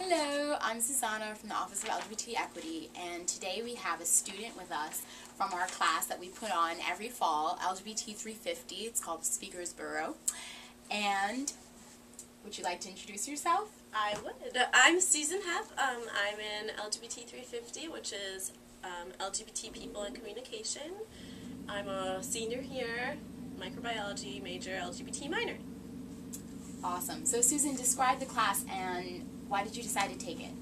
Hello, I'm Susanna from the Office of LGBT Equity, and today we have a student with us from our class that we put on every fall, LGBT350. It's called the Speaker's Bureau. And would you like to introduce yourself? I would. I'm Susan Hepp. I'm in LGBT350, which is LGBT people in communication. I'm a senior here, microbiology major, LGBT minor. Awesome. So Susan, describe the class and why did you decide to take it?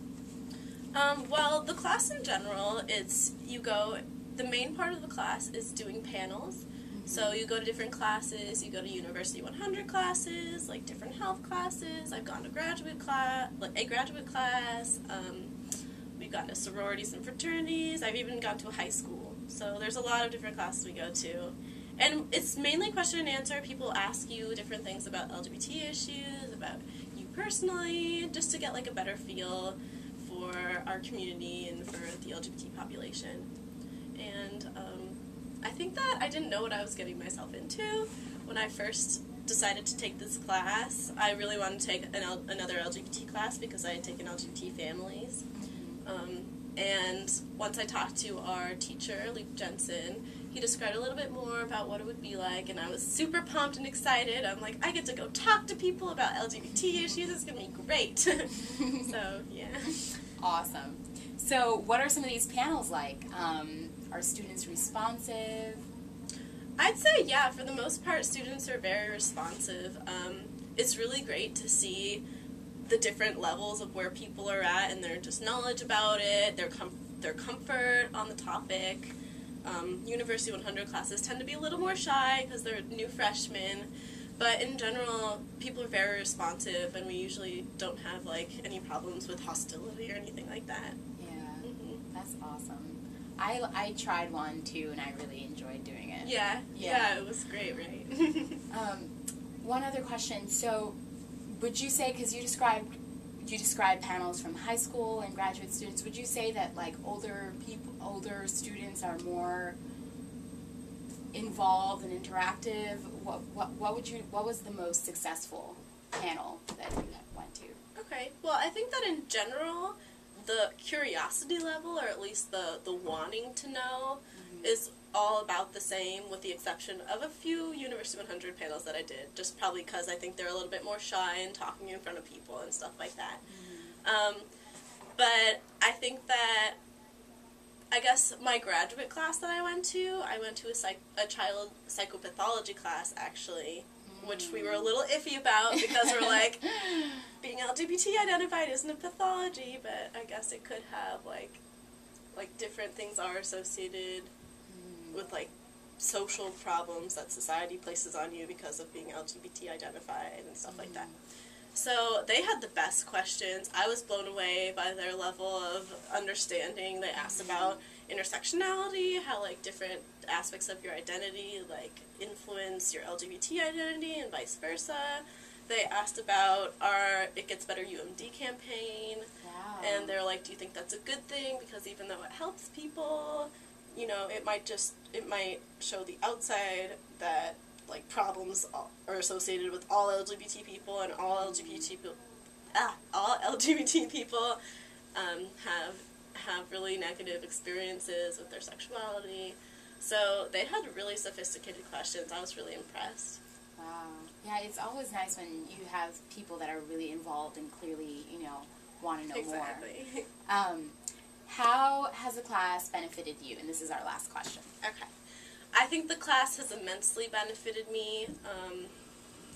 Well, the class in general, the main part of the class is doing panels. So you go to different classes, you go to University 100 classes, like different health classes. I've gone to a graduate class. We've gone to sororities and fraternities. I've even gone to a high school. So there's a lot of different classes we go to. And it's mainly question and answer. People ask you different things about LGBT issues, about you personally, just to get like a better feel for our community and for the LGBT population. And I think that I didn't know what I was getting myself into when I first decided to take this class. I really wanted to take another LGBT class because I had taken LGBT families. And once I talked to our teacher, Luke Jensen, he described a little bit more about what it would be like, and I was super pumped and excited. I'm like, I get to go talk to people about LGBT issues. It's going to be great. So, yeah. Awesome. So what are some of these panels like? Are students responsive? I'd say, yeah, for the most part, students are very responsive. It's really great to see the different levels of where people are at and their just knowledge about it, their comfort on the topic. University 100 classes tend to be a little more shy because they're new freshmen, but in general, people are very responsive, and we usually don't have like any problems with hostility or anything like that. Yeah, that's awesome. I tried one too, and I really enjoyed doing it. Yeah, it was great, right? One other question. So, would you say, because you described panels from high school and graduate students, would you say that like older students are more involved and interactive? What was the most successful panel that you went to? Okay, well, I think that in general, the curiosity level, or at least the wanting to know, is all about the same, with the exception of a few University 100 panels that I did, just probably because I think they're a little bit more shy and talking in front of people and stuff like that. But I think that, I guess my graduate class that I went to a child psychopathology class, actually, which we were a little iffy about because we're like, being LGBT identified isn't a pathology, but I guess it could have like different things are associated with like social problems that society places on you because of being LGBT identified and stuff like that. So they had the best questions. I was blown away by their level of understanding. They asked about intersectionality, how like different aspects of your identity like influence your LGBT identity and vice versa. They asked about our It Gets Better UMD campaign. Wow. And they're like, do you think that's a good thing? Because even though it helps people, you know, it might show the outside that like problems are associated with all LGBT people, and all LGBT people have really negative experiences with their sexuality. So they had really sophisticated questions. I was really impressed. Wow. Yeah, it's always nice when you have people that are really involved and clearly, want to know more. Exactly. How has the class benefited you? And this is our last question. Okay. I think the class has immensely benefited me.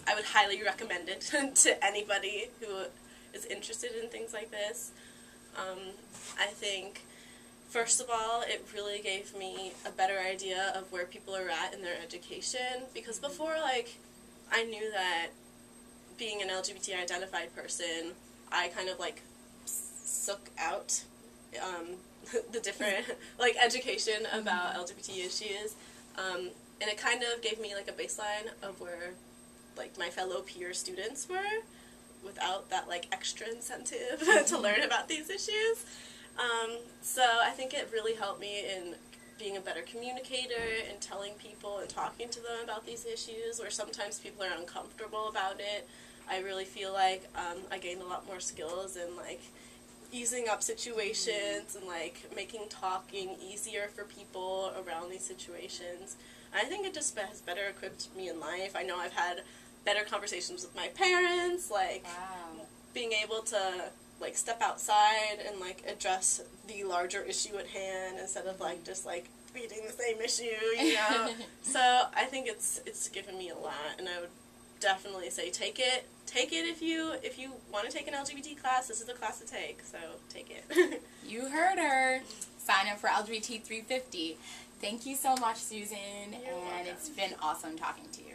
I would highly recommend it to anybody who is interested in things like this. I think, first of all, it really gave me a better idea of where people are at in their education, because before, like, I knew that being an LGBT identified person, I kind of, like, suck out the different, like, education about LGBT issues, and it kind of gave me, like, a baseline of where, like, my fellow peer students were, without that, like, extra incentive to learn about these issues. So I think it really helped me in being a better communicator and telling people and talking to them about these issues, where sometimes people are uncomfortable about it. I really feel like I gained a lot more skills in, like, easing up situations and like making talking easier for people around these situations. I think it just has better equipped me in life. I know I've had better conversations with my parents, like being able to like step outside and like address the larger issue at hand instead of like just like beating the same issue, you know. So I think it's given me a lot, and I would definitely say take it if you want to take an LGBT class. This is the class to take, so take it. You heard her. Sign up for LGBT350. Thank you so much, Susan, and welcome. It's been awesome talking to you.